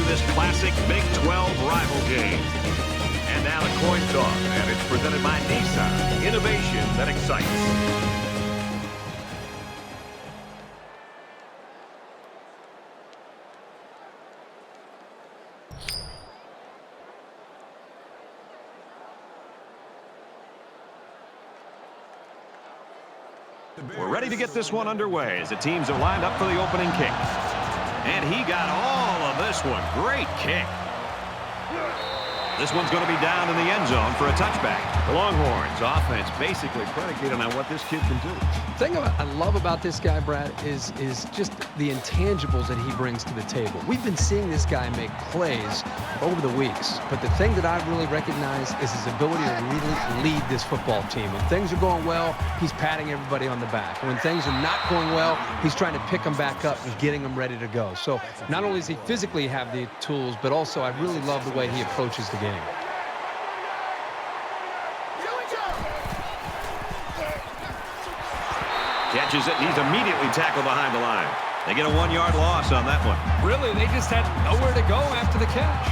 you this classic Big 12 rival game. And now the coin toss, and it's presented by Nissan. Innovation that excites. We're ready to get this one underway as the teams have lined up for the opening kick. And he got all of this one. Great kick. This one's going to be down in the end zone for a touchback. The Longhorns offense basically predicated on what this kid can do. The thing I love about this guy, Brad, is just the intangibles that he brings to the table. We've been seeing this guy make plays over the weeks, but the thing that I really recognize is his ability to really lead this football team. When things are going well, he's patting everybody on the back. When things are not going well, he's trying to pick them back up and getting them ready to go. So not only does he physically have the tools, but also I really love the way he approaches the game. Catches it, and he's immediately tackled behind the line. They get a 1-yard loss on that one. Really, they just had nowhere to go after the catch.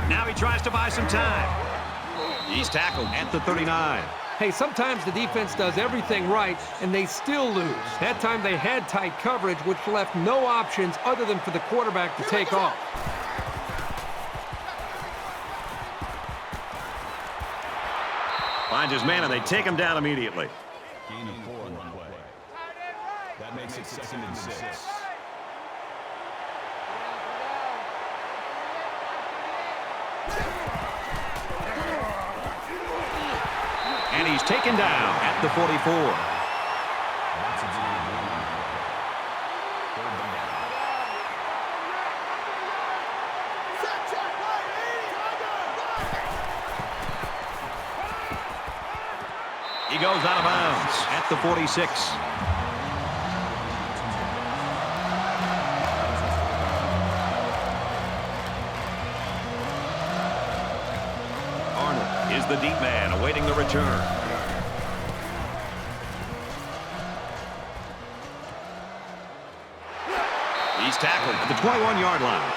Now he tries to buy some time. He's tackled at the 39. Hey, sometimes the defense does everything right, and they still lose. That time they had tight coverage, which left no options other than for the quarterback to take off. Finds his man, and they take him down immediately. Gain of 4 on the play. That makes it 2nd and 6. And he's taken down at the 44. He goes out of bounds at the 46. Arnold is the deep man awaiting the return. He's tackled at the 21-yard line.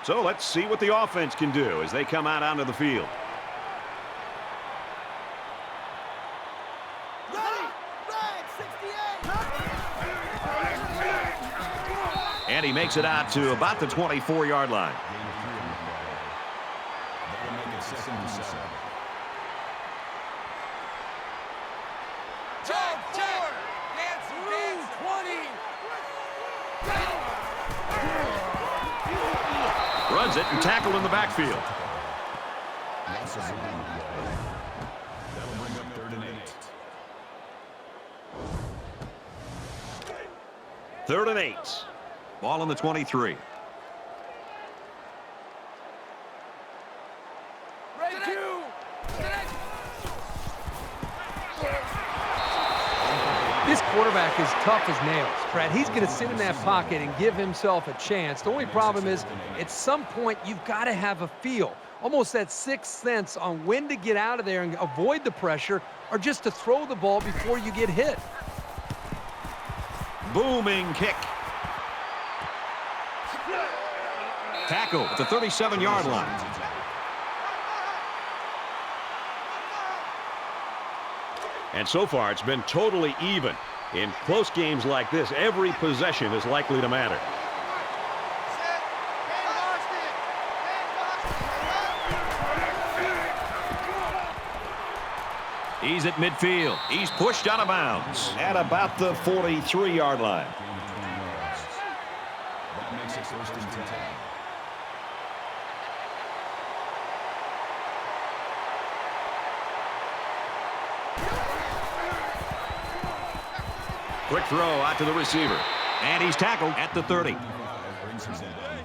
So let's see what the offense can do as they come out onto the field. And he makes it out to about the 24-yard line. That'll make it 2nd and 7. Runs it and tackled in the backfield. That'll bring up 3rd and 8. 3rd and 8. Ball on the 23. This quarterback is tough as nails, Brad. He's going to sit in that pocket and give himself a chance. The only problem is, at some point, you've got to have a feel, almost that sixth sense on when to get out of there and avoid the pressure, or just to throw the ball before you get hit. Booming kick. Tackle at the 37-yard line. And so far, it's been totally even. In close games like this, every possession is likely to matter. He's at midfield. He's pushed out of bounds at about the 43-yard line. That makes it 1st and 10. Quick throw out to the receiver. And he's tackled at the 30. Brings him down.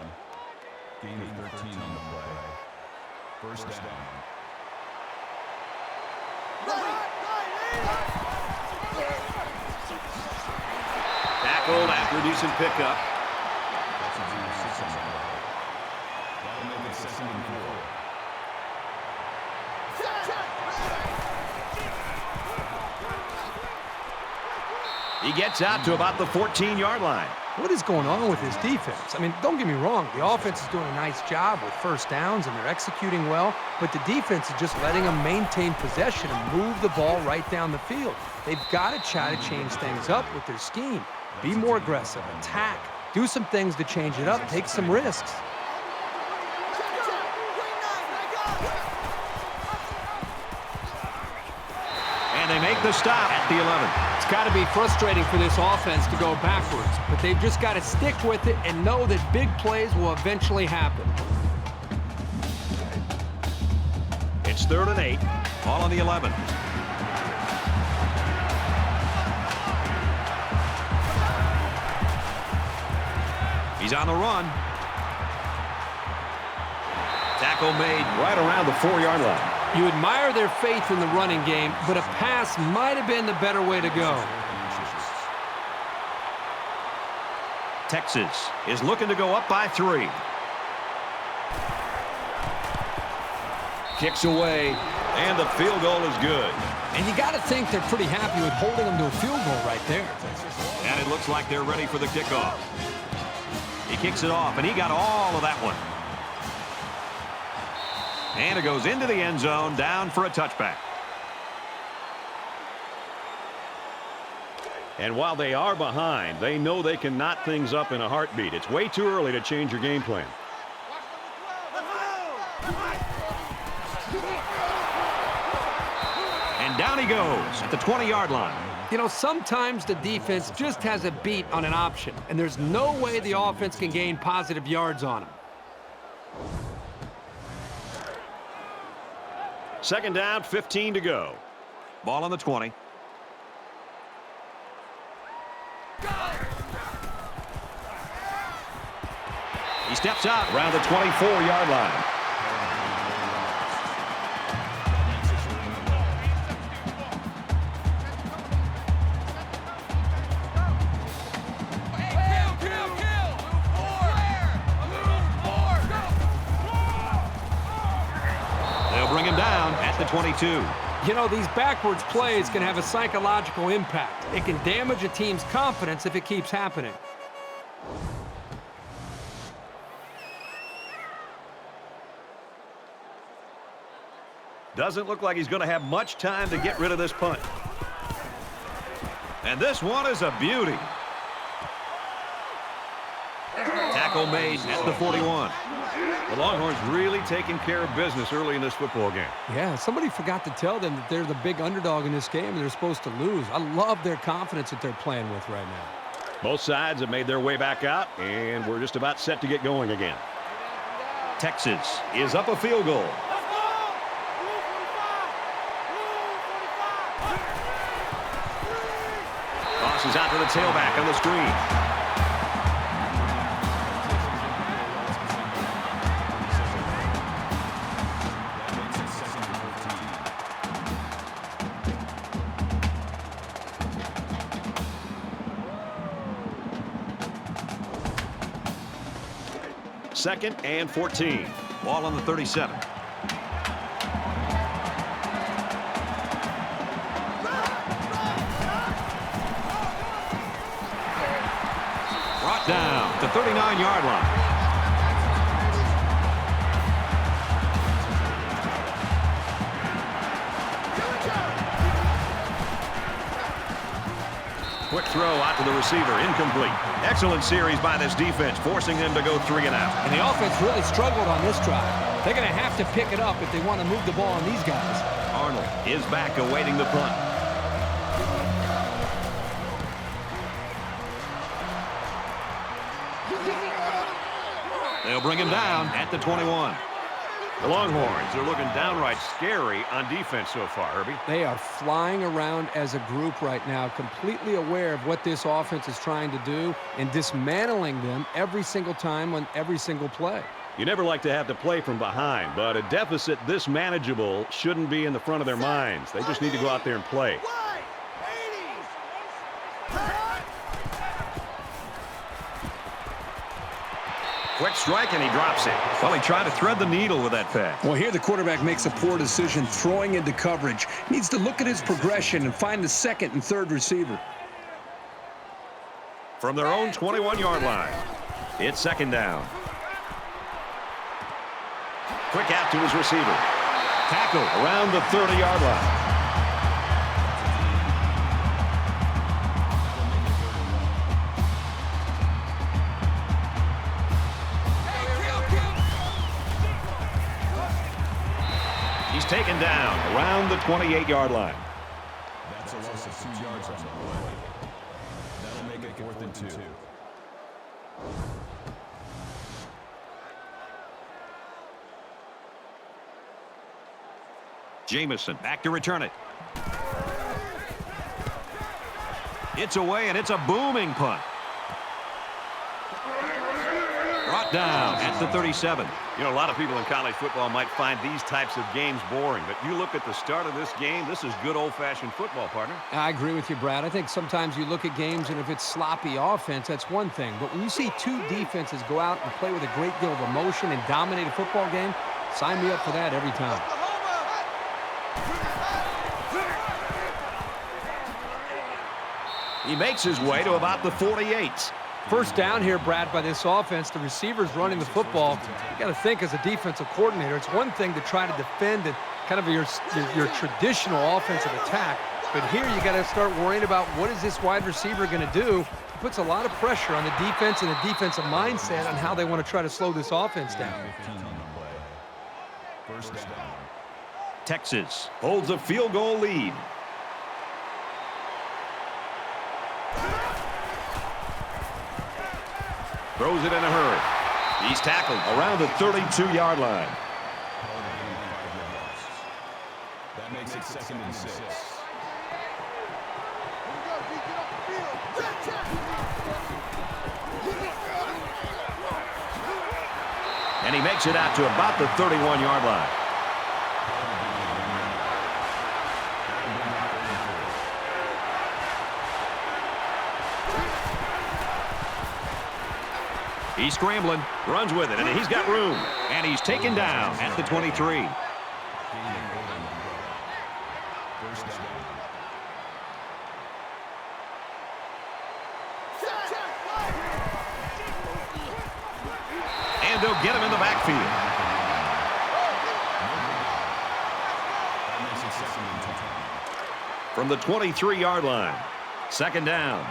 Gain of 13 on the play. 1st down. Tackled after a decent pickup. That's a gain of 6 on the play. That'll make it 2nd and 4. He gets out to about the 14-yard line. What is going on with this defense? I mean, don't get me wrong. The offense is doing a nice job with first downs, and they're executing well, but the defense is just letting them maintain possession and move the ball right down the field. They've got to try to change things up with their scheme. Be more aggressive, attack, do some things to change it up, take some risks. And they make the stop at the 11. It's got to be frustrating for this offense to go backwards, but they've just got to stick with it and know that big plays will eventually happen. It's 3rd and 8. Ball on the 11. He's on the run. Tackle made right around the 4-yard line. You admire their faith in the running game, but a pass might have been the better way to go. Texas is looking to go up by 3. Kicks away, and the field goal is good. And you got to think they're pretty happy with holding them to a field goal right there. And it looks like they're ready for the kickoff. He kicks it off, and he got all of that one. And it goes into the end zone, down for a touchback. And while they are behind, they know they can knot things up in a heartbeat. It's way too early to change your game plan. And down he goes at the 20-yard line. You know, sometimes the defense just has a beat on an option, and there's no way the offense can gain positive yards on them. 2nd down, 15 to go. Ball on the 20. He steps out around the 24-yard line. They'll bring him down at the 22. You know, these backwards plays can have a psychological impact. It can damage a team's confidence if it keeps happening. Doesn't look like he's going to have much time to get rid of this punt. And this one is a beauty. Tackle made at the 41. The Longhorns really taking care of business early in this football game. Yeah, somebody forgot to tell them that they're the big underdog in this game and they're supposed to lose. I love their confidence that they're playing with right now. Both sides have made their way back out, and we're just about set to get going again. Texas is up a field goal. Tosses out to the tailback on the screen. Second and 14. Ball on the 37. Brought down to 39-yard line. Quick throw out to the receiver, incomplete. Excellent series by this defense, forcing them to go 3 and out. And the offense really struggled on this drive. They're going to have to pick it up if they want to move the ball on these guys. Arnold is back awaiting the punt. They'll bring him down at the 21. The Longhorns are looking downright scary on defense so far, Herbie. They are flying around as a group right now, completely aware of what this offense is trying to do and dismantling them every single time on every single play. You never like to have to play from behind, but a deficit this manageable shouldn't be in the front of their minds. They just need to go out there and play. Quick strike, and he drops it. Well, he tried to thread the needle with that pass. Well, here the quarterback makes a poor decision throwing into coverage. Needs to look at his progression and find the second and third receiver. from their own 21-yard line. It's second down. Quick out to his receiver. Tackle around the 30-yard line. He's taken down around the 28-yard line. That's a loss of 2 yards on the play. That'll make it 4th and 2. Jamison back to return it. It's away, and it's a booming punt. Brought down at the 37. You know, a lot of people in college football might find these types of games boring, but you look at the start of this game, this is good old-fashioned football, partner. I agree with you, Brad. I think sometimes you look at games, and if it's sloppy offense, that's one thing. But when you see two defenses go out and play with a great deal of emotion and dominate a football game, sign me up for that every time. He makes his way to about the 48. First down here, Brad, by this offense. The receiver's running the football. You got to think as a defensive coordinator, it's one thing to try to defend and kind of your traditional offensive attack. But here you got to start worrying about what is this wide receiver going to do. It puts a lot of pressure on the defense and the defensive mindset on how they want to try to slow this offense down. First down. Texas holds a field goal lead. Throws it in a hurry. He's tackled around the 32-yard line. That makes it 2nd and 6. And he makes it out to about the 31-yard line. He's scrambling, runs with it, and he's got room. And he's taken down at the 23. And they'll get him in the backfield. From the 23-yard line, second down.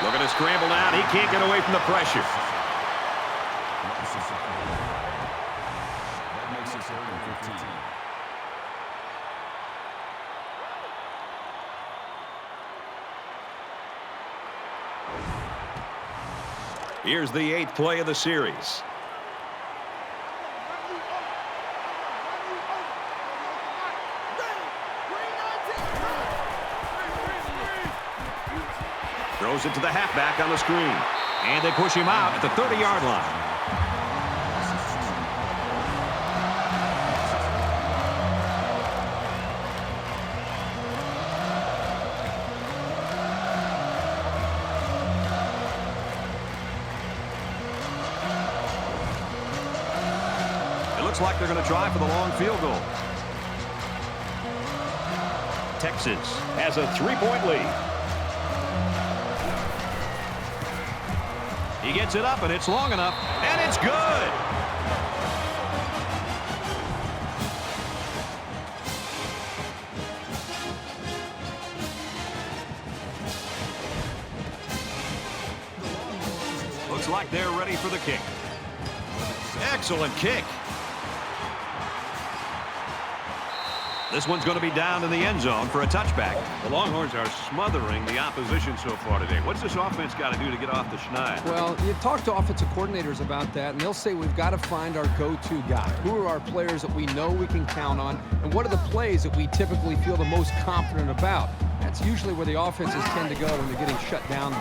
Looking to scramble out. He can't get away from the pressure. That makes it 3rd and 15. Here's the 8th play of the series. Throws it to the halfback on the screen. And they push him out at the 30-yard line. It looks like they're going to try for the long field goal. Texas has a 3-point lead. He gets it up, and it's long enough, and it's good. Looks like they're ready for the kick. Excellent kick. This one's going to be down in the end zone for a touchback. The Longhorns are smothering the opposition so far today. What's this offense got to do to get off the schneid? Well, you talk to offensive coordinators about that, and they'll say we've got to find our go-to guy. Who are our players that we know we can count on, and what are the plays that we typically feel the most confident about? That's usually where the offenses tend to go when they're getting shut down.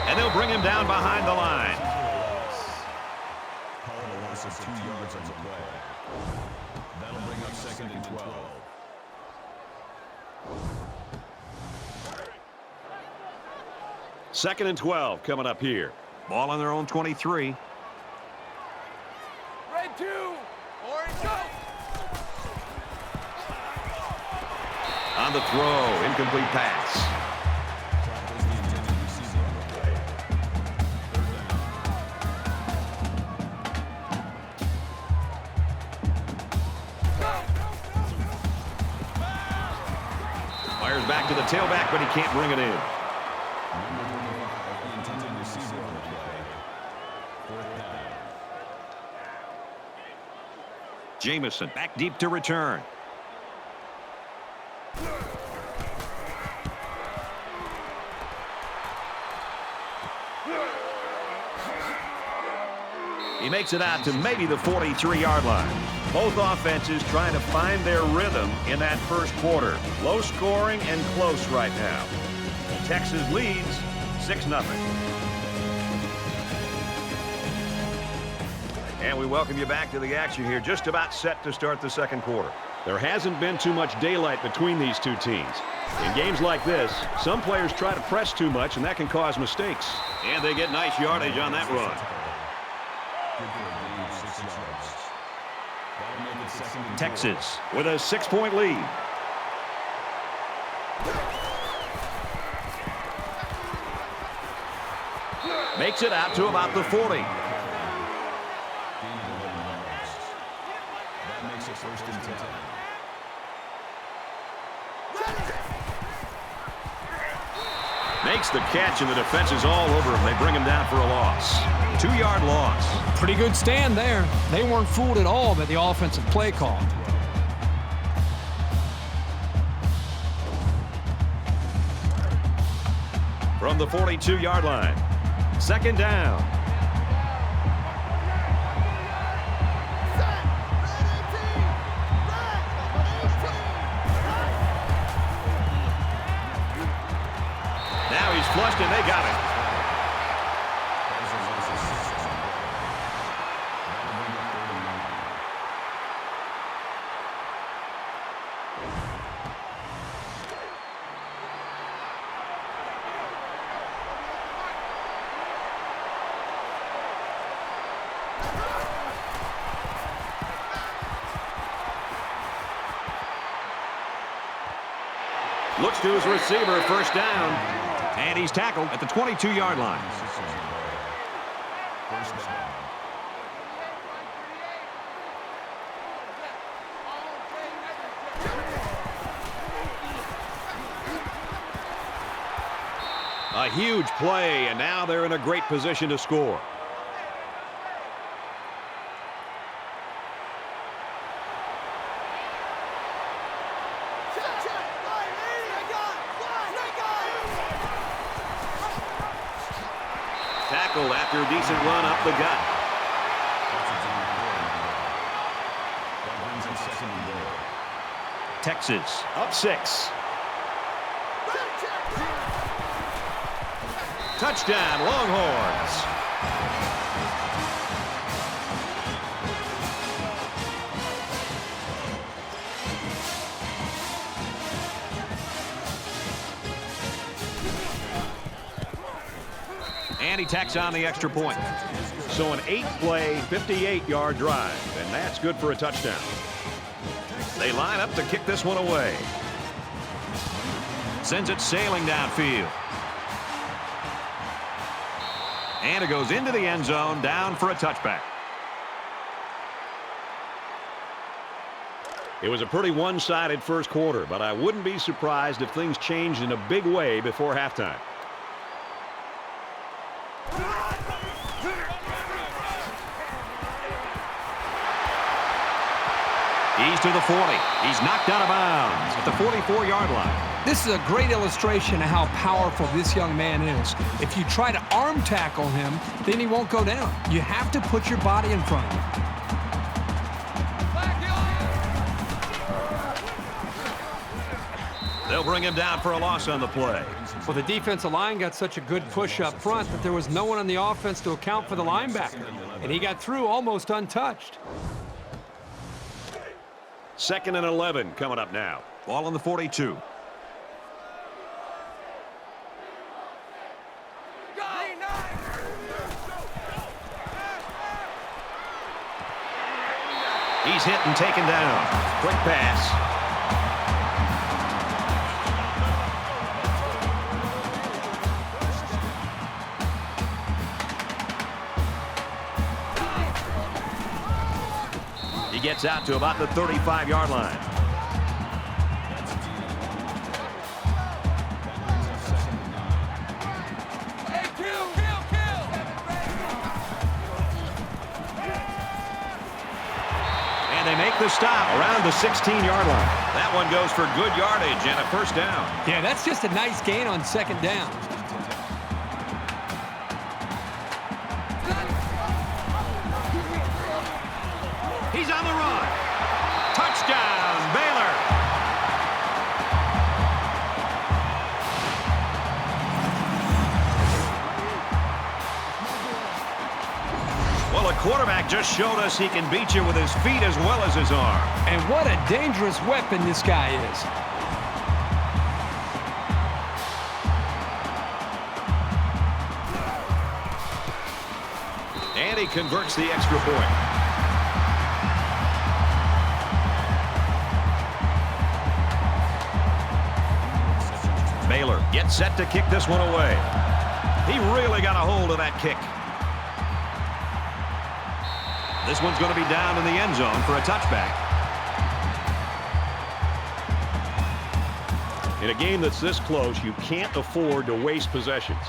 And they'll bring him down behind the line. Call it a loss of 2 yards on the play. That'll bring up 2nd and 12. Second and 12 coming up here. Ball on their own 23. Red 2, orange go! On the throw, incomplete pass. Fires back to the tailback, but he can't bring it in. Jamison back deep to return. He makes it out to maybe the 43-yard line. Both offenses trying to find their rhythm in that first quarter. Low scoring and close right now. Texas leads 6-0. And we welcome you back to the action here, just about set to start the second quarter. There hasn't been too much daylight between these two teams. In games like this, some players try to press too much, and that can cause mistakes. And they get nice yardage on that run. Texas with a 6-point lead. Makes it out to about the 40. Makes the catch, and the defense is all over him. They bring him down for a loss. 2-yard loss. Pretty good stand there. They weren't fooled at all by the offensive play call. From the 42-yard line. Second down. Now he's flushed, and they got it. Looks to his receiver, first down. And he's tackled at the 22-yard line. A huge play, and now they're in a great position to score. Tackled after a decent run up the gut. Texas up 6. Touchdown, Longhorns. And he tacks on the extra point. So an 8-play, 58-yard drive, and that's good for a touchdown. They line up to kick this one away. Sends it sailing downfield. And it goes into the end zone, down for a touchback. It was a pretty one-sided first quarter, but I wouldn't be surprised if things changed in a big way before halftime. He's to the 40. He's knocked out of bounds at the 44-yard line. This is a great illustration of how powerful this young man is. If you try to arm tackle him, then he won't go down. You have to put your body in front of him. They'll bring him down for a loss on the play. Well, the defensive line got such a good push up front that there was no one on the offense to account for the linebacker. And he got through almost untouched. 2nd and 11 coming up now. Ball on the 42. He's hit and taken down. Quick pass. gets out to about the 35-yard line. And they make the stop around the 16-yard line. That one goes for good yardage and a first down. Yeah, that's just a nice gain on second down. He's on the run. Touchdown, Baylor. Well, a quarterback just showed us he can beat you with his feet as well as his arm. And what a dangerous weapon this guy is. And he converts the extra point. Baylor gets set to kick this one away. He really got a hold of that kick. This one's going to be down in the end zone for a touchback. In a game that's this close, you can't afford to waste possessions.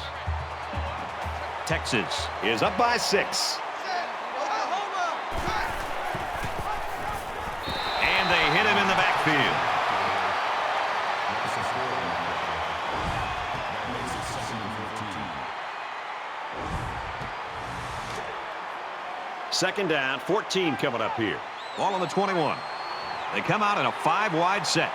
Texas is up by 6. And they hit him in the backfield. Second down, 14 coming up here. Ball on the 21. They come out in a 5-wide set.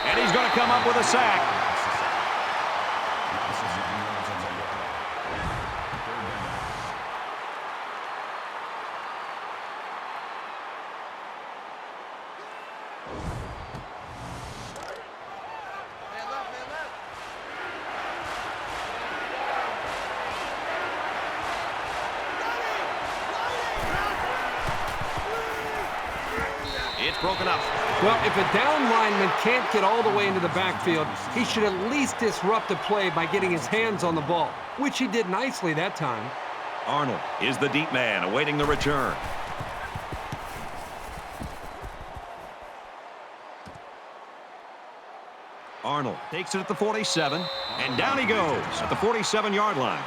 And he's going to come up with a sack. It's broken up. Well, if a down lineman can't get all the way into the backfield, he should at least disrupt the play by getting his hands on the ball, which he did nicely that time. Arnold is the deep man awaiting the return. Arnold takes it at the 47, and down he goes at the 47-yard line.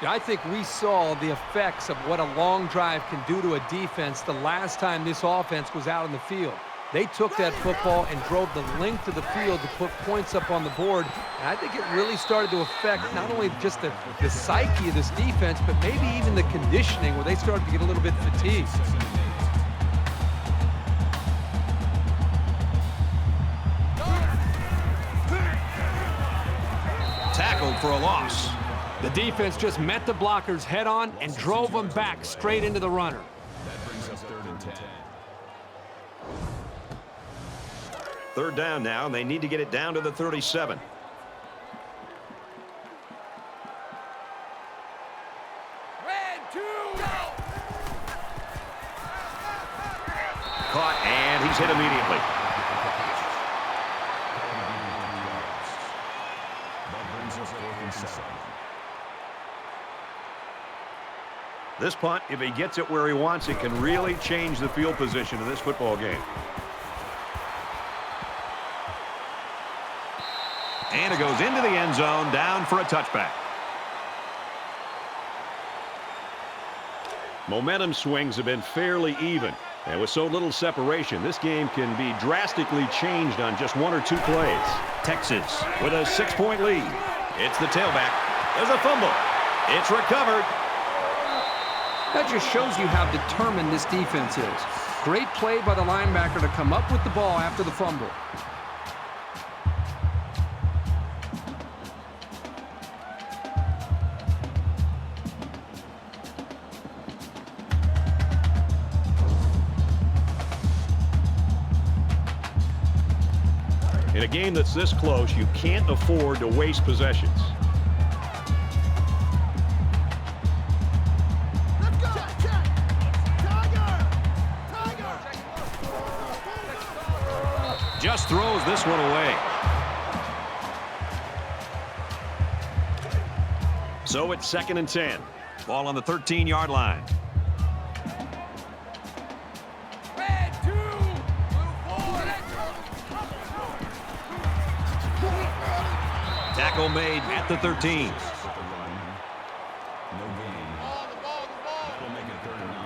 I think we saw the effects of what a long drive can do to a defense the last time this offense was out in the field. They took that football and drove the length of the field to put points up on the board. And I think it really started to affect not only just the psyche of this defense, but maybe even the conditioning where they started to get a little bit fatigued. Tackled for a loss. The defense just met the blockers head on and drove them back straight into the runner. That brings us 3rd and 10. Third down now, and they need to get it down to the 37. Caught, and he's hit immediately. That brings us 4th and 7. This punt, if he gets it where he wants it, can really change the field position of this football game. And it goes into the end zone, down for a touchback. Momentum swings have been fairly even. And with so little separation, this game can be drastically changed on just 1 or 2 plays. Texas with a 6-point lead. It's the tailback. There's a fumble. It's recovered. That just shows you how determined this defense is. Great play by the linebacker to come up with the ball after the fumble. In a game that's this close, you can't afford to waste possessions. Just throws this one away. So it's 2nd and 10. Ball on the 13-yard line. Tackle made at the 13. No gain. That'll make it 3rd and 9.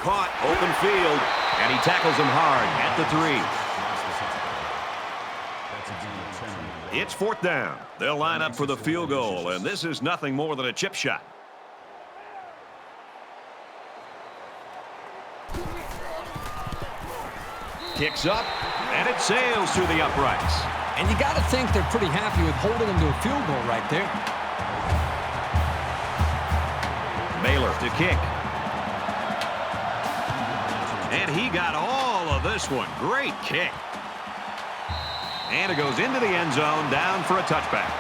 Caught, open field, and he tackles him hard at the 3. It's 4th down. They'll line up for the field goal, and this is nothing more than a chip shot. Kicks up, and it sails through the uprights. And you got to think they're pretty happy with holding them to a field goal right there. Baylor to kick. And he got all of this one. Great kick. And it goes into the end zone, down for a touchback.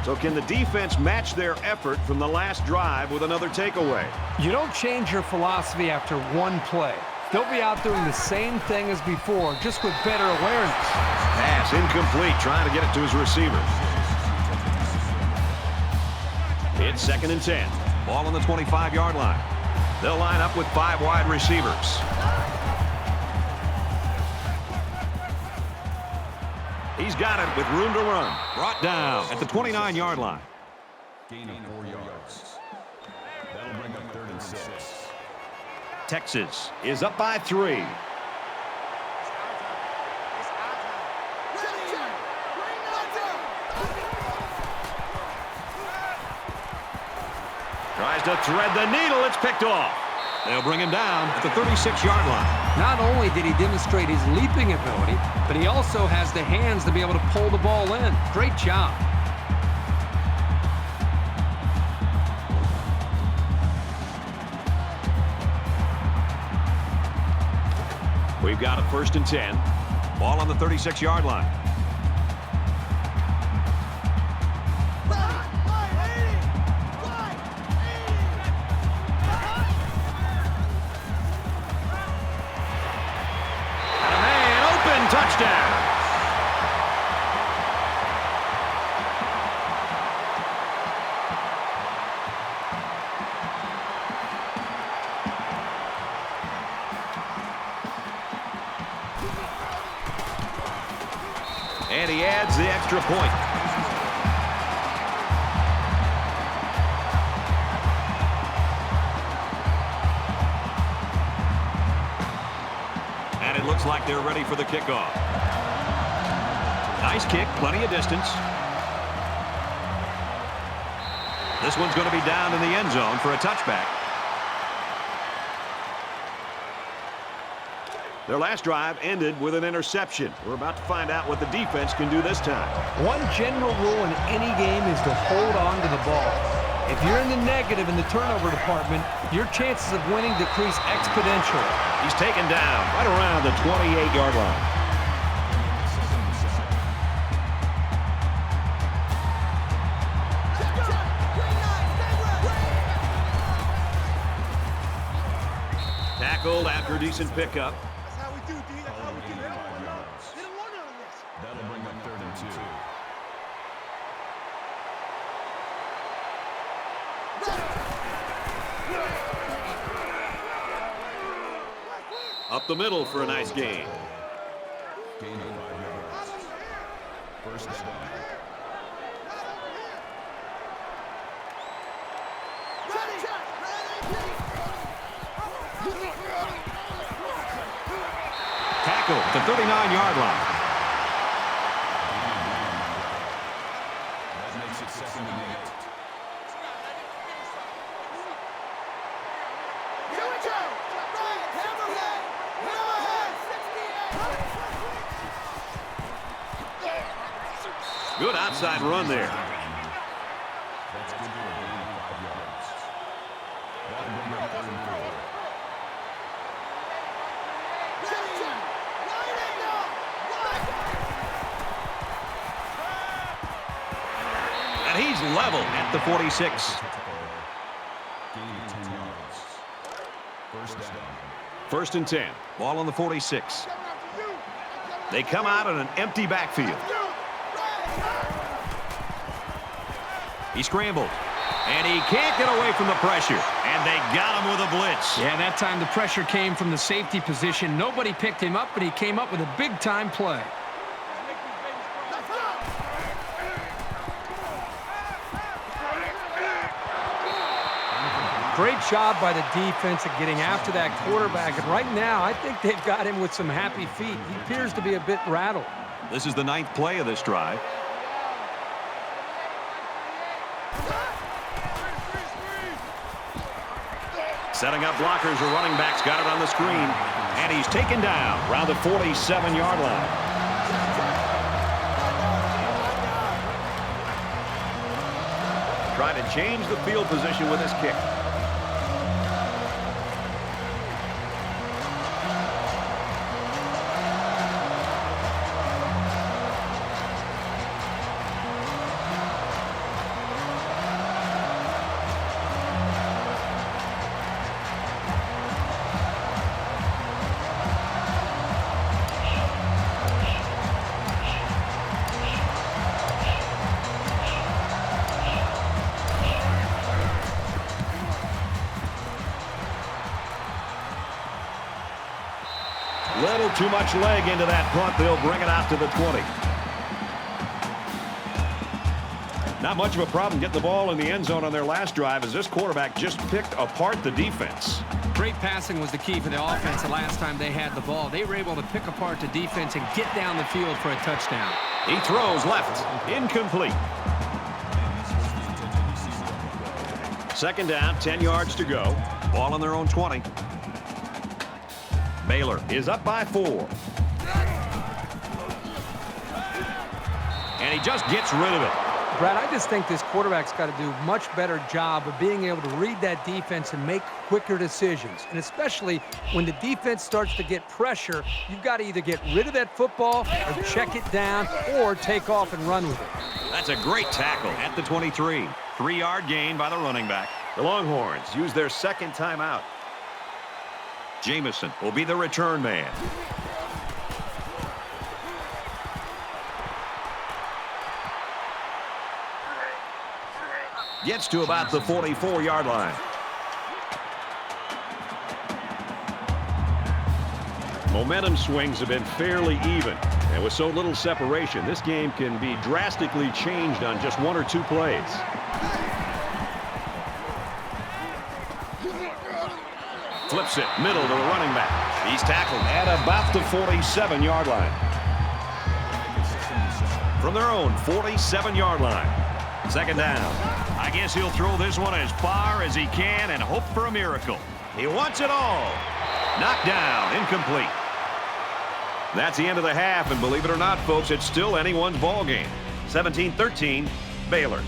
So can the defense match their effort from the last drive with another takeaway? You don't change your philosophy after one play. They'll be out doing the same thing as before, just with better awareness. Pass incomplete, trying to get it to his receiver. It's 2nd and 10. Ball on the 25-yard line. They'll line up with 5 wide receivers. He's got it with room to run. Brought down at the 29-yard line. Gain of 4 yards. That'll bring up 3rd and 6. Texas is up by 3. Tries to thread the needle. It's picked off. They'll bring him down at the 36-yard line. Not only did he demonstrate his leaping ability, but he also has the hands to be able to pull the ball in. Great job. We've got a 1st and 10. Ball on the 36-yard line. Touchdown. And he adds the extra point. And it looks like they're ready for the kickoff. Nice kick, plenty of distance. This one's going to be down in the end zone for a touchback. Their last drive ended with an interception. We're about to find out what the defense can do this time. One general rule in any game is to hold on to the ball. If you're in the negative in the turnover department, your chances of winning decrease exponentially. He's taken down right around the 28-yard line. Tackled after a decent pickup. That'll bring up 3rd and 2. Up the middle for a nice gain. Gain of 5 yards. 1st down. Tackle at the 39-yard line. That makes it 2nd and 8. Good outside run there. That's good for a gain of 5 yards. That'll bring up 3rd and 4. And he's level at the 46. Gain of 10 yards. 1st down. First and 10. Ball on the 46. They come out in an empty backfield. He scrambled. And he can't get away from the pressure. And they got him with a blitz. Yeah, that time the pressure came from the safety position. Nobody picked him up, but he came up with a big-time play. Great job by the defense at getting after that quarterback. And right now, I think they've got him with some happy feet. He appears to be a bit rattled. This is the 9th play of this drive. Setting up blockers, the running back's got it on the screen. And he's taken down around the 47-yard line. Trying to change the field position with his kick. Little too much leg into that punt. They'll bring it out to the 20. Not much of a problem getting the ball in the end zone on their last drive as this quarterback just picked apart the defense. Great passing was the key for the offense the last time they had the ball. They were able to pick apart the defense and get down the field for a touchdown. He throws left. Incomplete. Second down, 10 yards to go. Ball on their own 20. Baylor is up by 4. And he just gets rid of it. Brad, I just think this quarterback's got to do a much better job of being able to read that defense and make quicker decisions. And especially when the defense starts to get pressure, you've got to either get rid of that football or check it down or take off and run with it. That's a great tackle at the 23. 3-yard gain by the running back. The Longhorns use their second timeout. Jamison will be the return man. Gets to about the 44-yard line. Momentum swings have been fairly even. And with so little separation, this game can be drastically changed on just 1 or 2 plays. Flips it middle to the running back. He's tackled at about the 47-yard line. From their own 47-yard line. Second down. I guess he'll throw this one as far as he can and hope for a miracle. He wants it all. Knocked down, incomplete. That's the end of the half, and believe it or not, folks, it's still anyone's ball game. 17-13, Baylor.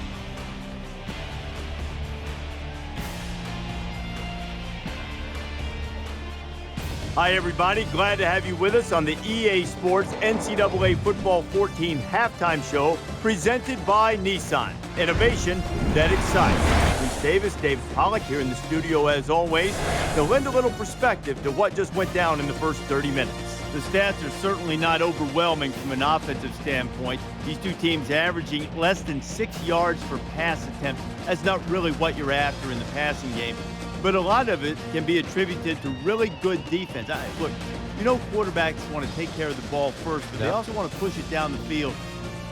Hi, everybody. Glad to have you with us on the EA Sports NCAA Football 14 halftime show presented by Nissan. Innovation that excites. Reese Davis, David Pollack here in the studio as always to lend a little perspective to what just went down in the first 30 minutes. The stats are certainly not overwhelming from an offensive standpoint. These two teams averaging less than 6 yards per pass attempt. That's not really what you're after in the passing game. But a lot of it can be attributed to really good defense. Look, you know quarterbacks want to take care of the ball first, but they also want to push it down the field.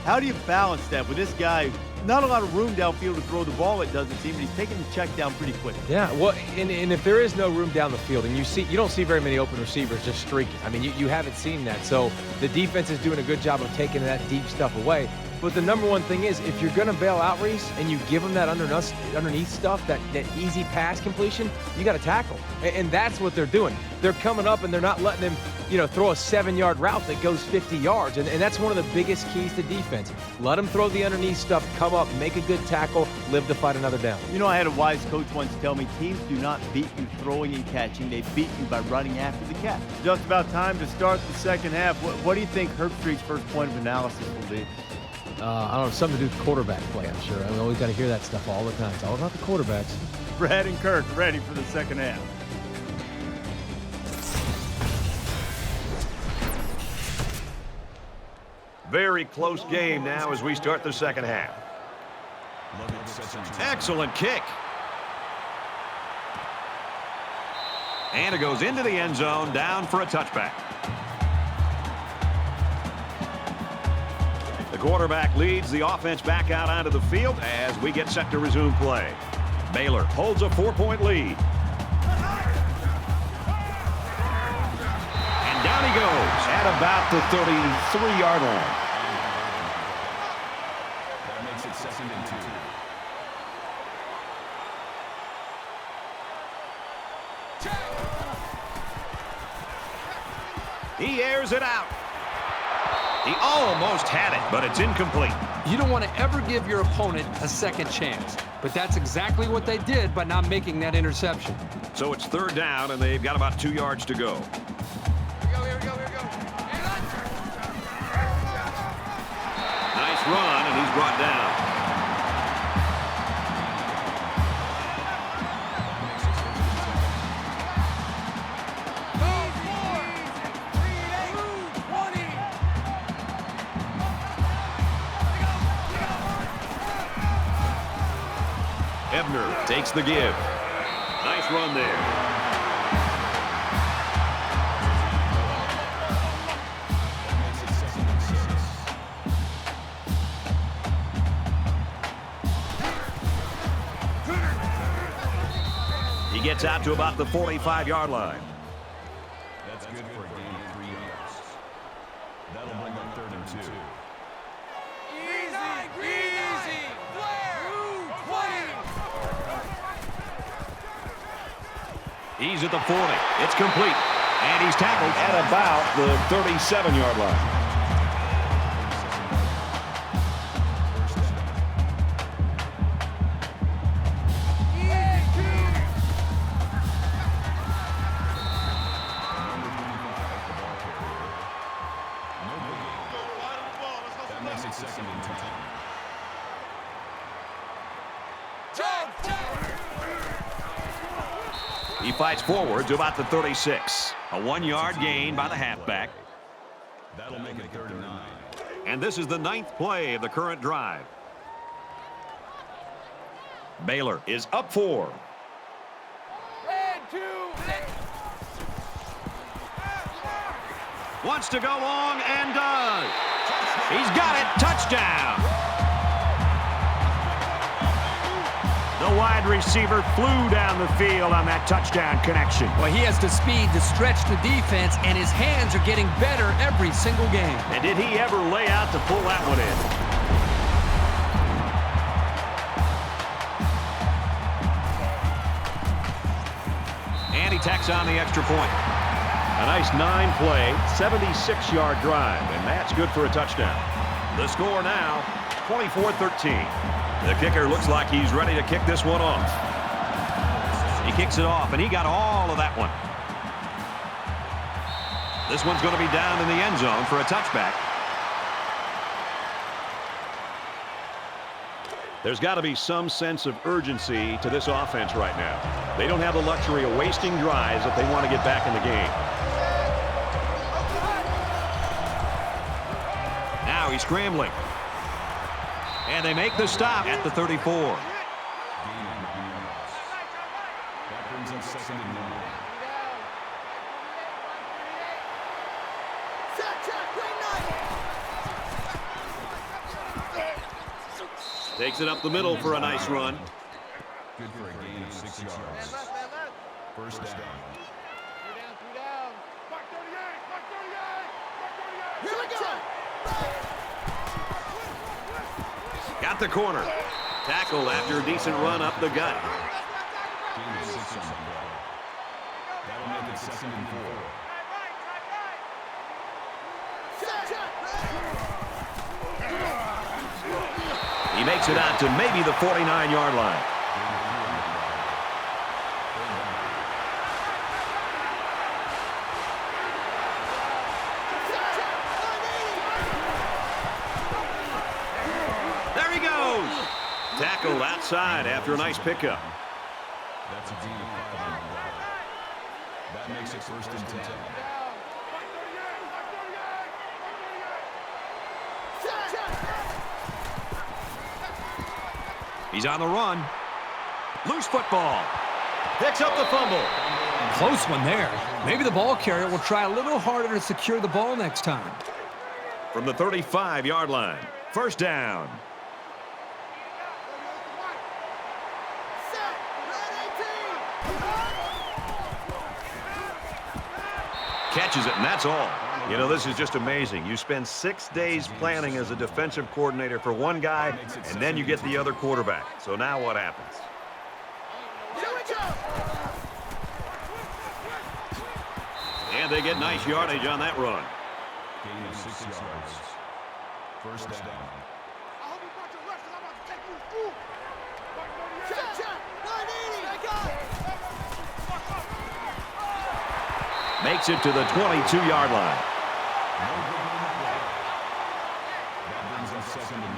How do you balance that with this guy? Not a lot of room downfield to throw the ball, it doesn't seem, but he's taking the check down pretty quickly. Yeah, well, and if there is no room down the field, and you don't see very many open receivers just streaking. I mean, you haven't seen that. So the defense is doing a good job of taking that deep stuff away. But the number one thing is, if you're going to bail out, Reese, and you give them that underneath stuff, that easy pass completion, you got to tackle. And that's what they're doing. They're coming up, and they're not letting them, throw a 7-yard route that goes 50 yards. And that's one of the biggest keys to defense. Let them throw the underneath stuff, come up, make a good tackle, live to fight another down. I had a wise coach once tell me, teams do not beat you throwing and catching. They beat you by running after the catch. Just about time to start the second half. What do you think Herbstreit's first point of analysis will be? I don't know, something to do with quarterback play, I'm sure. We always got to hear that stuff all the time. It's all about the quarterbacks. Brad and Kirk ready for the second half. Very close game now as we start the second half. Excellent kick. And it goes into the end zone, down for a touchback. The quarterback leads the offense back out onto the field as we get set to resume play. Baylor holds a 4-point lead. And down he goes at about the 33-yard line. That makes it 2nd and 2. He airs it out. He almost had it, but it's incomplete. You don't want to ever give your opponent a second chance, but that's exactly what they did by not making that interception. So it's 3rd down, and they've got about 2 yards to go. Here we go. Nice run, and he's brought down. Ebner takes the give. Nice run there. He gets out to about the 45-yard line. That's good for a gain of 3 yards. That'll bring up 3rd and 2. He's at the 40. It's complete. And he's tackled at about the 37-yard line. That makes it 2nd and 10. He fights forward to about the 36. A 1-yard gain by the halfback. That'll make it 3rd and 9. And this is the 9th play of the current drive. Baylor is up 4. Wants to go long and does. He's got it. Touchdown. The wide receiver flew down the field on that touchdown connection. Well, he has the speed to stretch the defense, and his hands are getting better every single game. And did he ever lay out to pull that one in? And he tacks on the extra point. A nice 9-play, 76-yard drive, and that's good for a touchdown. The score now, 24-13. The kicker looks like he's ready to kick this one off. He kicks it off, and he got all of that one. This one's going to be down in the end zone for a touchback. There's got to be some sense of urgency to this offense right now. They don't have the luxury of wasting drives if they want to get back in the game. Now he's scrambling. And they make the stop at the 34. That brings up 2nd and 9. Takes it up the middle for a nice run. Good for a gain of 6 yards. 1st down. Got the corner. Tackled after a decent run up the gut. Gain of 6 on the play. That'll make it 2nd and 4. He makes it out to maybe the 49-yard line. There he goes. Tackled outside after a nice pickup. That's a gain of 5 on the play. That makes it 1st and 10. He's on the run. Loose football. Picks up the fumble. Close one there. Maybe the ball carrier will try a little harder to secure the ball next time. From the 35-yard line. First down. Catches it, and that's all. You know, this is just amazing. You spend 6 days planning as a defensive coordinator for one guy, and then you get the other quarterback. So now what happens? And they get nice yardage on that run. Gain of 6 yards. First down. Makes it to the 22-yard line. That brings us 2nd and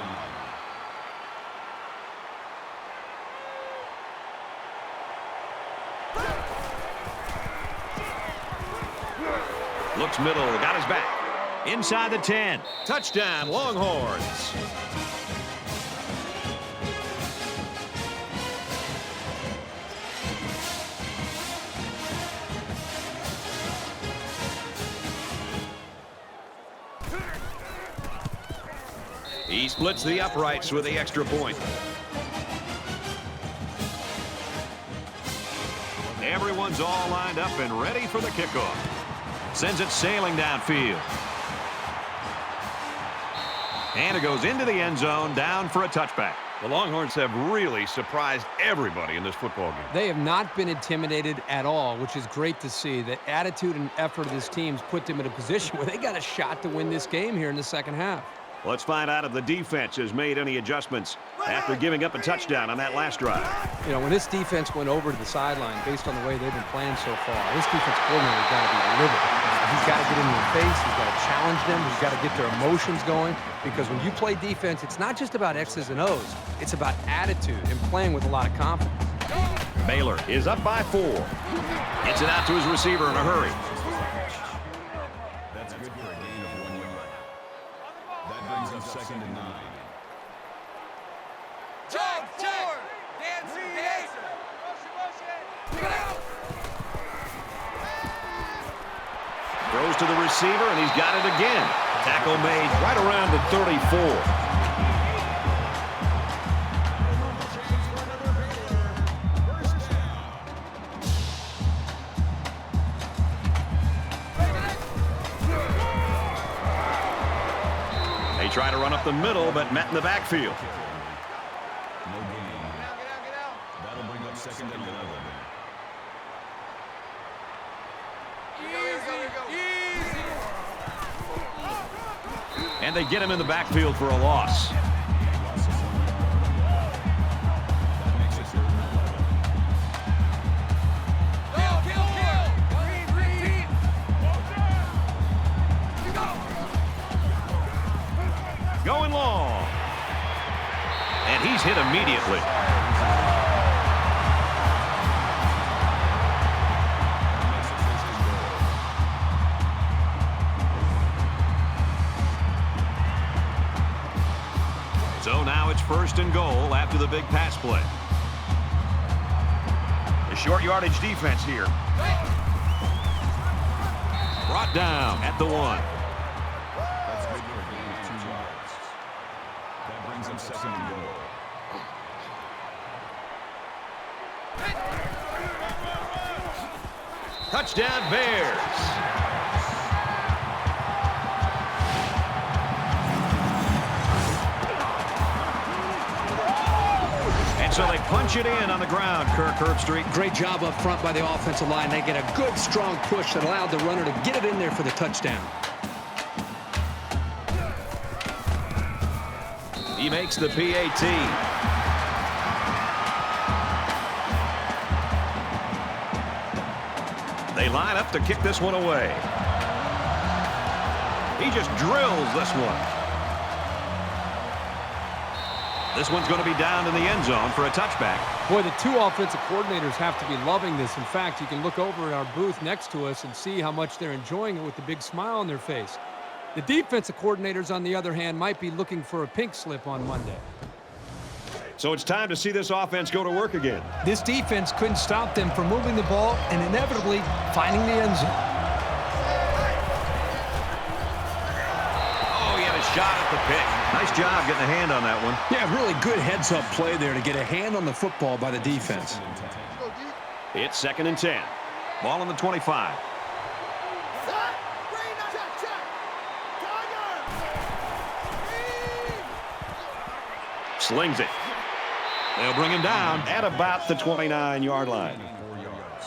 9. Looks middle, got his back. Inside the 10. Touchdown, Longhorns. He splits the uprights with the extra point. Everyone's all lined up and ready for the kickoff. Sends it sailing downfield. And it goes into the end zone, down for a touchback. The Longhorns have really surprised everybody in this football game. They have not been intimidated at all, which is great to see. The attitude and effort of this team's put them in a position where they got a shot to win this game here in the second half. Let's find out if the defense has made any adjustments after giving up a touchdown on that last drive. You know, when this defense went over to the sideline based on the way they've been playing so far, this defense coordinator's got to be livid. He's got to get in their face. He's got to challenge them. He's got to get their emotions going, because when you play defense, it's not just about X's and O's. It's about attitude and playing with a lot of confidence. Baylor is up by 4. Gets it out to his receiver in a hurry. That's good for a gain of 1 yard. That brings us 2nd and 9. Throws to the receiver, and he's got it again. Tackle made right around the 34. They try to run up the middle, but met in the backfield. No gain. That'll bring up 2nd and 11. And they get him in the backfield for a loss. That makes it 3rd and 11. Going long. And he's hit immediately. So now it's 1st and goal after the big pass play. The short yardage defense here. Brought down at the 1. That's good for a gain of 2 yards. That brings him 2nd and goal. Touchdown Bears. So they punch it in on the ground, Kirk Herbstreit. Great job up front by the offensive line. They get a good, strong push that allowed the runner to get it in there for the touchdown. He makes the PAT. They line up to kick this one away. He just drills this one. This one's going to be down in the end zone for a touchback. Boy, the two offensive coordinators have to be loving this. In fact, you can look over at our booth next to us and see how much they're enjoying it with the big smile on their face. The defensive coordinators, on the other hand, might be looking for a pink slip on Monday. So it's time to see this offense go to work again. This defense couldn't stop them from moving the ball and inevitably finding the end zone. Oh, he had a shot at the pick. Nice job getting a hand on that one. Yeah, really good heads-up play there to get a hand on the football by the defense. It's 2nd and 10. Ball on the 25. Slings it. They'll bring him down at about the 29-yard line. 4 yards.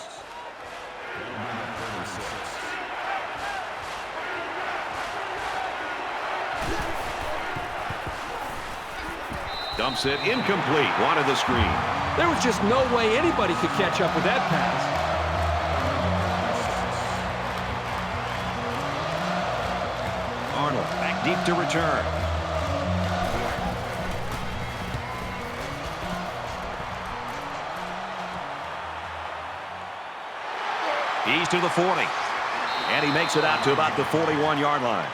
Dumps it incomplete. Wanted the screen. There was just no way anybody could catch up with that pass. Arnold back deep to return. He's to the 40. And he makes it out to about the 41-yard line.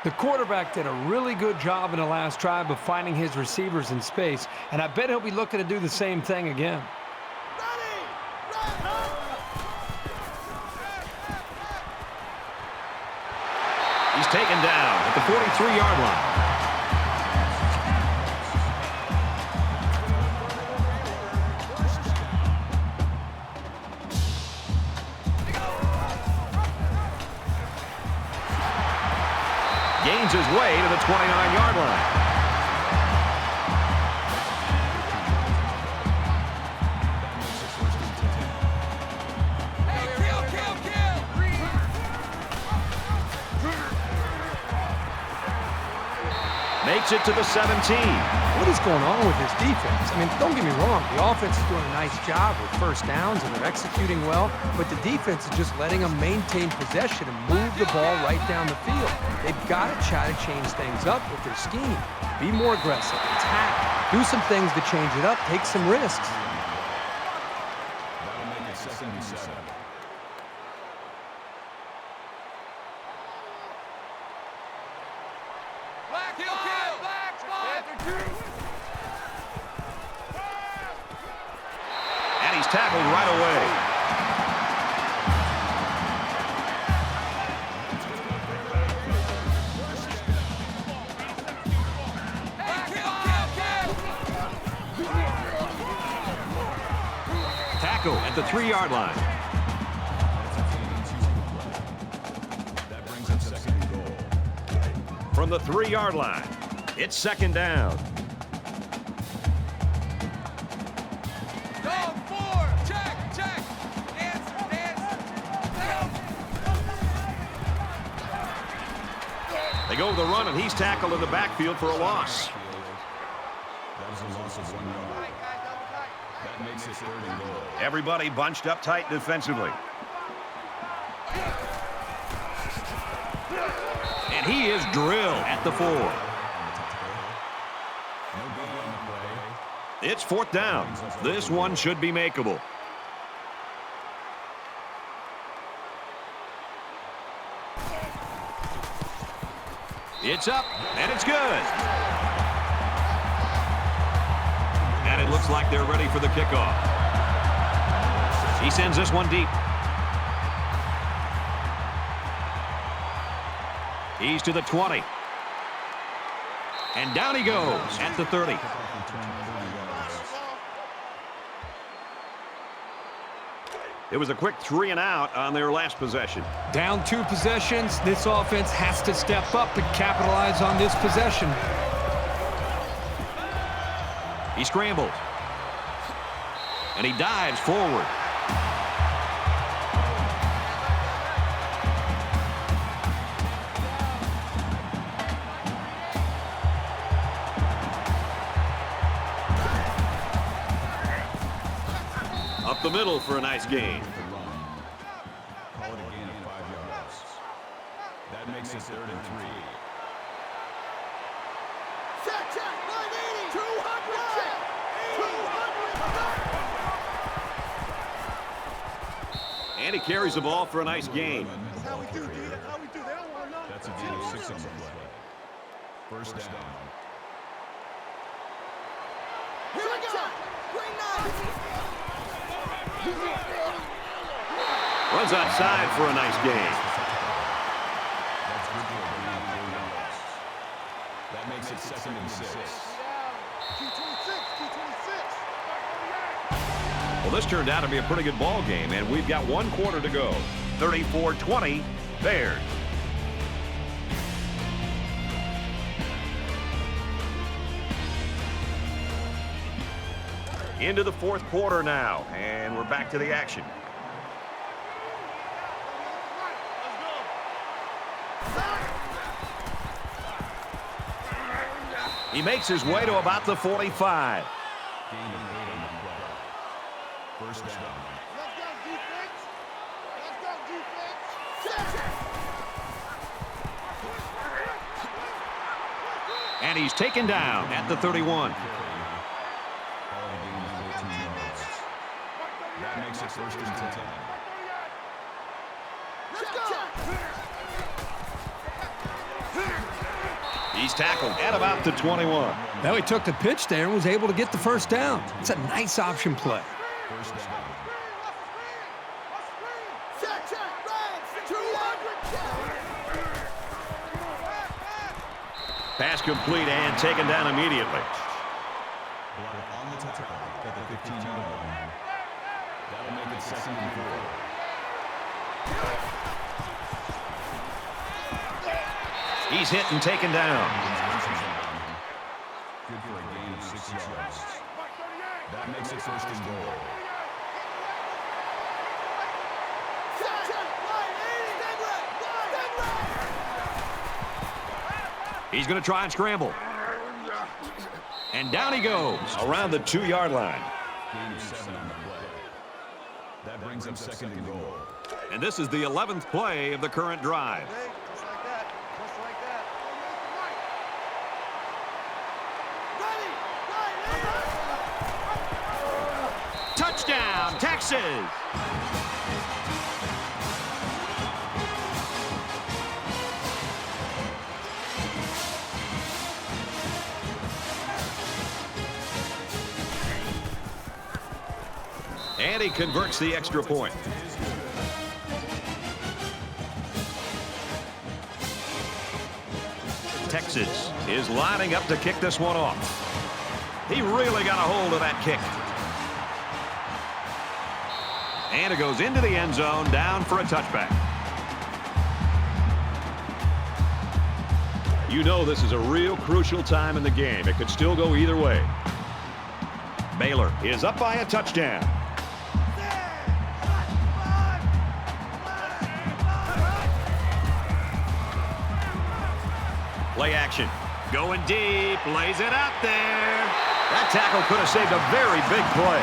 The quarterback did a really good job in the last drive of finding his receivers in space, and I bet he'll be looking to do the same thing again. He's taken down at the 43-yard line. Gains his way to the 29-yard line. Makes it to the 17. What is going on with this defense? I mean, don't get me wrong. The offense is doing a nice job with first downs, and they're executing well, but the defense is just letting them maintain possession and move the ball right down the field. They've got to try to change things up with their scheme. Be more aggressive, attack, do some things to change it up, take some risks. That'll make it 2nd and 7. And he's tackled right away. Tackle at the 3-yard line. That brings up 2nd and goal. From the 3-yard line, it's 2nd down. They go with the run, and he's tackled in the backfield for a loss. That was a loss of 1 yard. That makes it 3rd and goal. Everybody bunched up tight defensively. And he is drilled at the 4. No good on the play. It's 4th down. This one should be makeable. It's up, and it's good. And it looks like they're ready for the kickoff. He sends this one deep. He's to the 20. And down he goes at the 30. It was a quick 3 and out on their last possession. Down 2 possessions, this offense has to step up and capitalize on this possession. He scrambles. And he dives forward. Up the middle for a nice gain. Call it a gain of 5 yards. That makes it 3rd and 3. And he carries the ball for a nice gain. That's a gain of 6 on the play. First down. Here we go. Green 9. Runs outside for a nice gain. That's good for a gain of 4 yards. That makes it 2nd and 6. Well, this turned out to be a pretty good ball game, and we've got 1 quarter to go. 34-20, Bears. Into the 4th quarter now, and we're back to the action. He makes his way to about the 45. Gain of 8 on the play. First down. Let's go, defense. Let's go, defense. And he's taken down at the 31. That makes it 1st and 10. Let's go. He's tackled at about the 21. Now he took the pitch there and was able to get the first down. It's a nice option play. First down. Check, right. 200. Pass complete and taken down immediately. Block on the tackle at the 15-yard line. That'll make it 2nd and 4. He's hit and taken down. Good for a gain of 6 yards. That makes it 1st and goal. He's going to try and scramble. And down he goes around the 2-yard line. Gain of 7 on the play. That brings up 2nd and goal. And this is the 11th play of the current drive. Just like that. Just like that. Ready. Touchdown, Texas! And he converts the extra point. Texas is lining up to kick this one off. He really got a hold of that kick. And it goes into the end zone, down for a touchback. You know this is a real crucial time in the game. It could still go either way. Baylor is up by a touchdown. Play action. Going deep. Lays it out there. That tackle could have saved a very big play.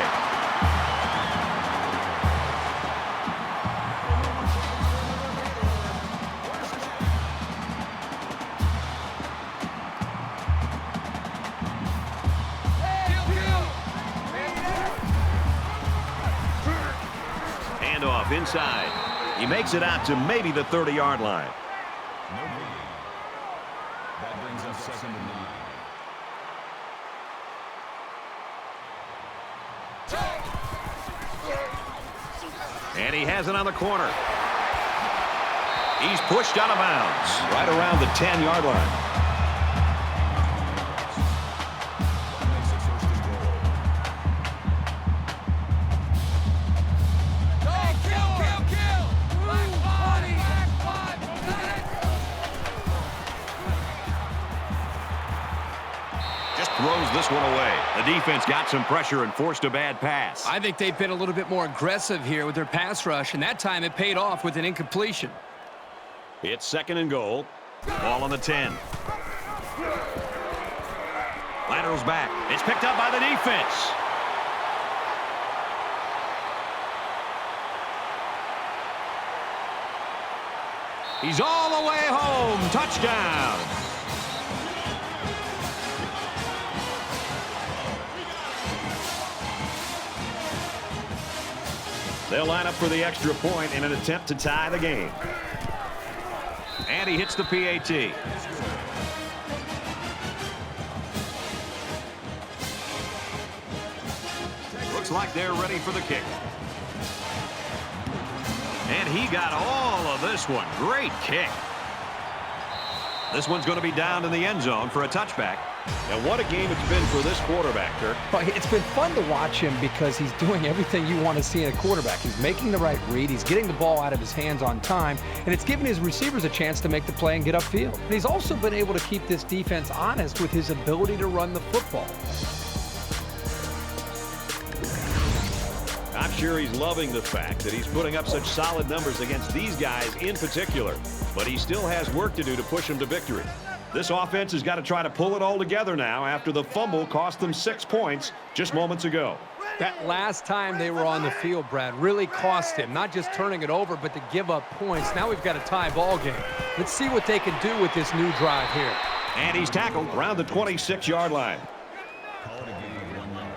Handoff inside. He makes it out to maybe the 30-yard line. No gain. That brings up 2nd and 9. And he has it on the corner. He's pushed out of bounds right around the 10-yard line. That makes it 1st and goal. Just throws this one away. The defense got some pressure and forced a bad pass. I think they've been a little bit more aggressive here with their pass rush, and that time it paid off with an incompletion. It's 2nd and goal. Ball on the 10. Lateral's back. It's picked up by the defense. He's all the way home. Touchdown. They'll line up for the extra point in an attempt to tie the game. And he hits the PAT. looks like they're ready for the kick. And he got all of this one. Great kick. This one's going to be down in the end zone for a touchback. And what a game it's been for this quarterback, Kirk. Well, it's been fun to watch him because he's doing everything you want to see in a quarterback. He's making the right read. He's getting the ball out of his hands on time. And it's giving his receivers a chance to make the play and get upfield. And he's also been able to keep this defense honest with his ability to run the football. I'm sure he's loving the fact that he's putting up such solid numbers against these guys in particular. But he still has work to do to push them to victory. This offense has got to try to pull it all together now after the fumble cost them 6 points just moments ago. That last time they were on the field, Brad, really cost him. Not just turning it over, but to give up points. Now we've got a tie ball game. Let's see what they can do with this new drive here. And he's tackled around the 26-yard line. Call it a gain of 1 yard.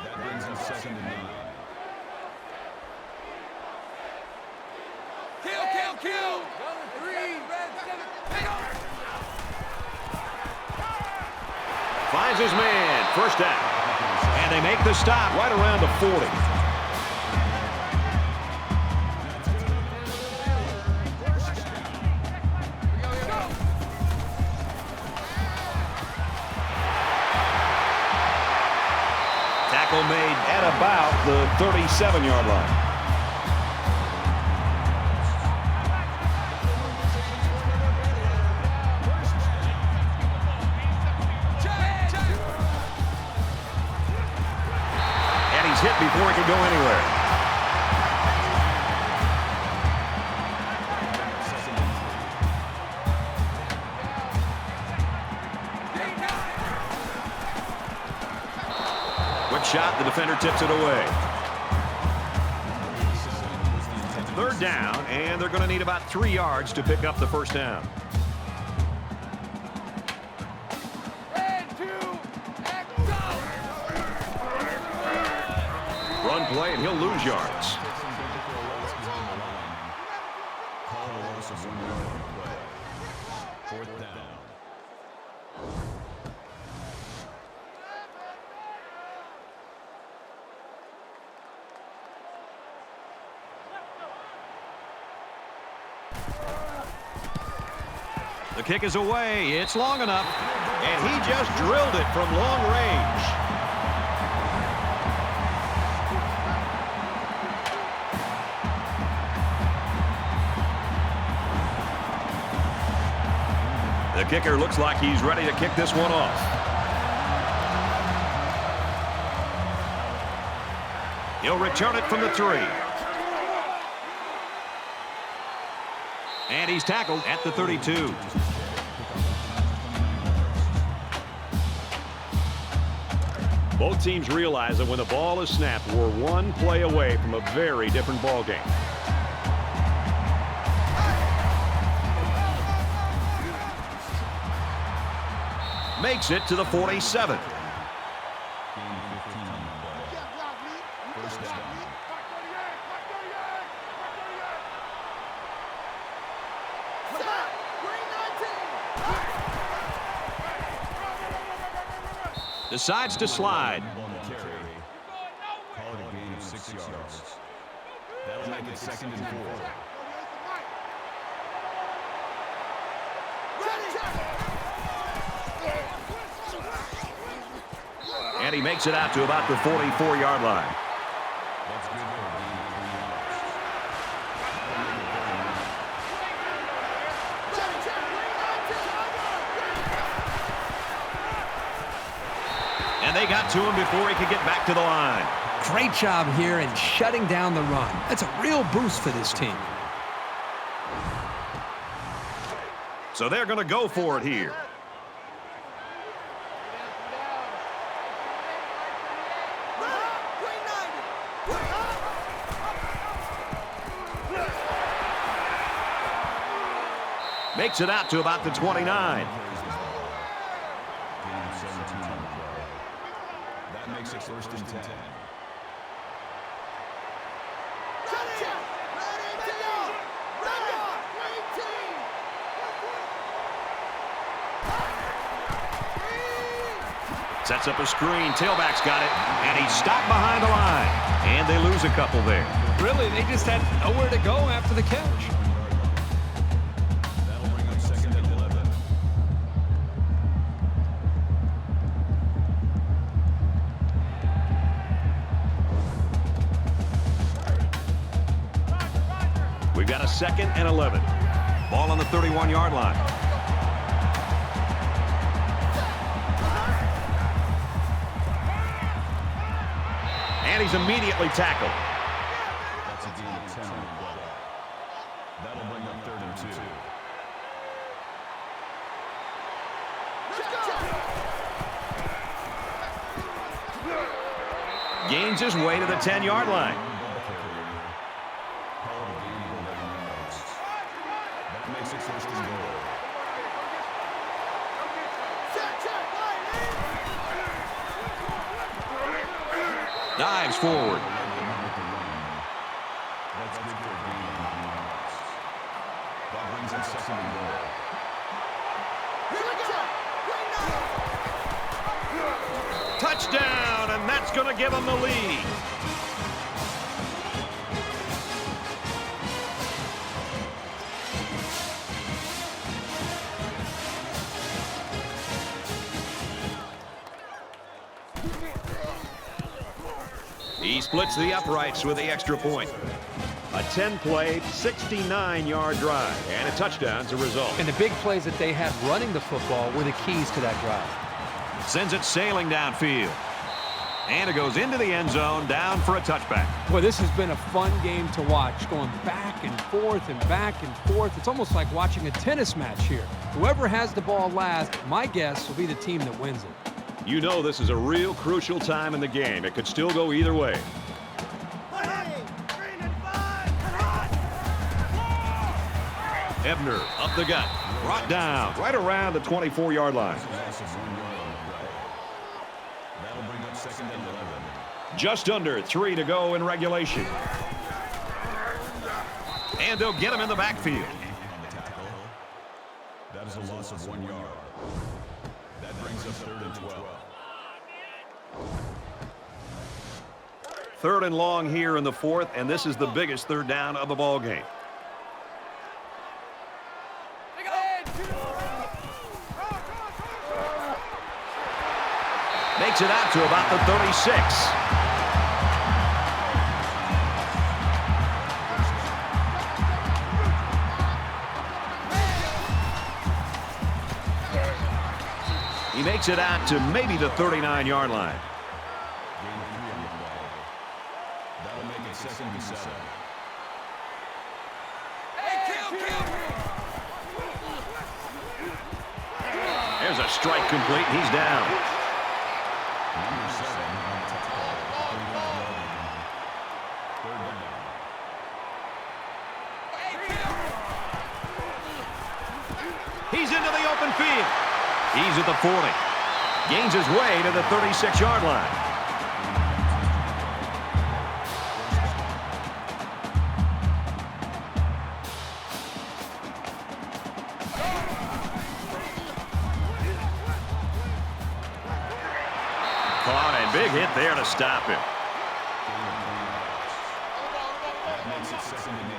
That brings him 2nd and 9. Kill! Finds his man. First down. And they make the stop right around the 40. Tackle made at about the 37-yard line. Hit before he can go anywhere. Quick shot, the defender tips it away. 3rd down, and they're going to need about 3 yards to pick up the first down. Run play, and he'll lose yards. Call a loss of 1 yard on play. 4th down. The kick is away. It's long enough. And he just drilled it from long range. The kicker looks like he's ready to kick this one off. He'll return it from the 3. And he's tackled at the 32. Both teams realize that when the ball is snapped, we're one play away from a very different ball game. Makes it to the 47. Decides to slide. Call it a gain of 6 yards. That'll make it 2nd and 4. And he makes it out to about the 44-yard line. That's good for a gain of 3 yards. And they got to him before he could get back to the line. Great job here in shutting down the run. That's a real boost for this team. So they're going to go for it here. Makes it out to about the 29. Gain of 17 on the play. That makes it 1st and 10. Sets up a screen. Tailback's got it. And he's stopped behind the line. And they lose a couple there. Really, they just had nowhere to go after the catch. That'll bring up 2nd and 11. We've got a 2nd and 11. Ball on the 31-yard line. And he's immediately tackled. That's a gain of 10 on the play. That'll bring up 3rd and 2. Gains his way to the 10-yard line. That makes it 1st and goal. Dives forward. That's good for a gain of 9 yards. That brings up 2nd and goal. Touchdown, and that's going to give him the lead. He splits the uprights with the extra point. A 10-play, 69-yard drive, and a touchdown's a result. And the big plays that they had running the football were the keys to that drive. Sends it sailing downfield. And it goes into the end zone, down for a touchback. Boy, this has been a fun game to watch, going back and forth and back and forth. It's almost like watching a tennis match here. Whoever has the ball last, my guess, will be the team that wins it. You know this is a real crucial time in the game. It could still go either way. Ebner up the gut, brought down right around the 24-yard line. That'll bring up 2nd and 11. Just under 3 to go in regulation. And they'll get him in the backfield. That is a loss of 1 yard. That brings us 3rd and 12. 3rd and long here in the 4th, and this is the biggest 3rd down of the ball game. Makes it out to about the 36. He makes it out to maybe the 39-yard line. Gain of 3 on the play. That'll make it 2nd and 7. There's a strike complete, and he's down. Number 7 on the tackle. 3rd down. He's into the open field. He's at the 40. Gains his way to the 36-yard line. Caught a big hit there to stop him. That makes it 2nd and 8.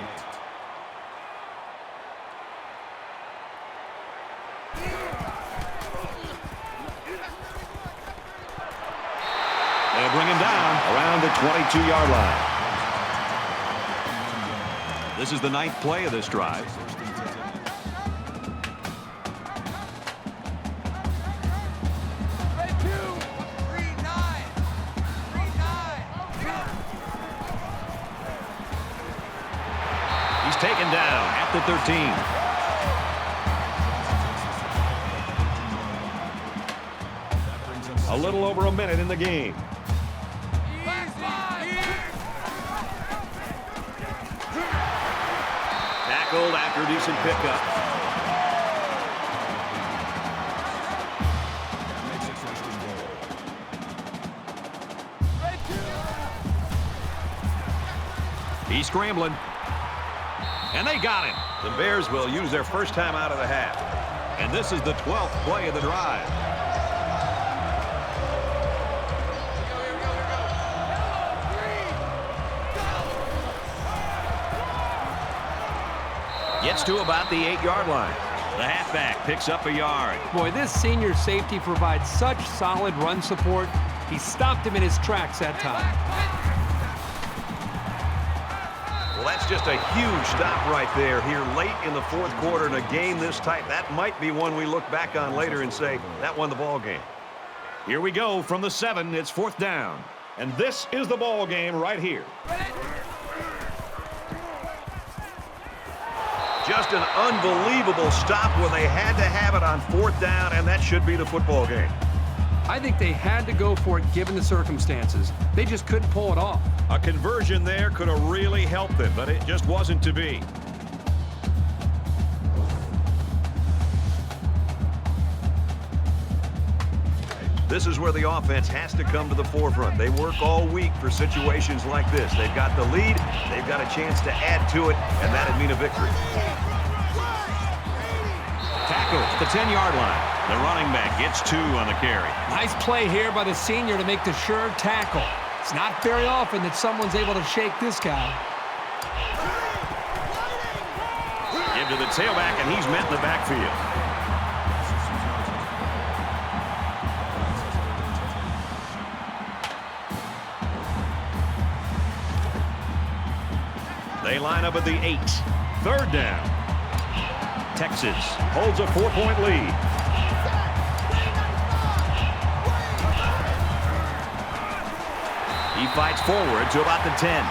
They'll bring him down around the 22-yard line. This is the 9th play of this drive. He's taken down at the 13. A little over a minute in the game. Tackled after a decent pickup. He's scrambling. And they got him. The Bears will use their first time out of the half. And this is the 12th play of the drive. gets to about the 8-yard line. The halfback picks up a yard. Boy, this senior safety provides such solid run support. He stopped him in his tracks that time. Well, that's just a huge stop right there here late in the fourth quarter in a game this tight. That might be one we look back on later and say that won the ball game. Here we go from the 7. It's 4th down. And this is the ball game right here. Just an unbelievable stop where they had to have it on 4th down, and that should be the football game. I think they had to go for it given the circumstances. They just couldn't pull it off. A conversion there could have really helped them, but it just wasn't to be. This is where the offense has to come to the forefront. They work all week for situations like this. They've got the lead, they've got a chance to add to it, and that'd mean a victory. Tackle at the 10-yard line. The running back gets 2 on the carry. Nice play here by the senior to make the sure tackle. It's not very often that someone's able to shake this guy. Give to the tailback, and he's met in the backfield. They line up at the 8. 3rd down. Texas holds a 4-point lead. He fights forward to about the 10.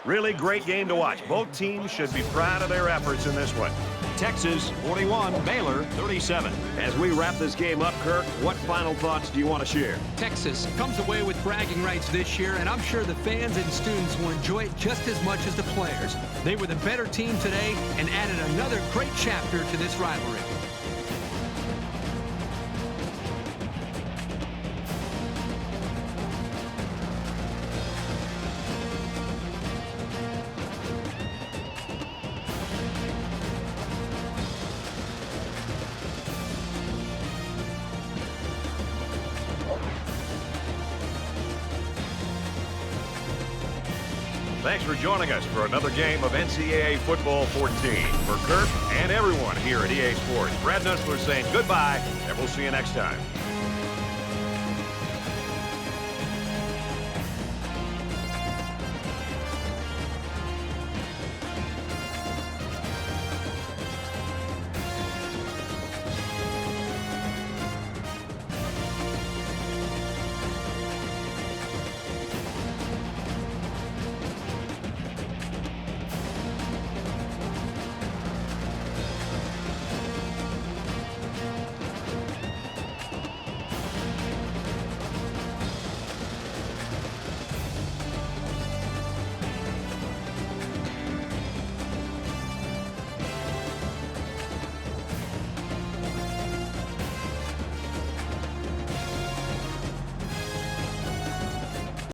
Really great game to watch. Both teams should be proud of their efforts in this one. Texas 41, Baylor 37. As we wrap this game up, Kirk, what final thoughts do you want to share? Texas comes away with bragging rights this year, and I'm sure the fans and students will enjoy it just as much as the players. They were the better team today and added another great chapter to this rivalry. Thanks for joining us for another game of NCAA Football 14. For Kirk and everyone here at EA Sports, Brad Nussler saying goodbye, and we'll see you next time.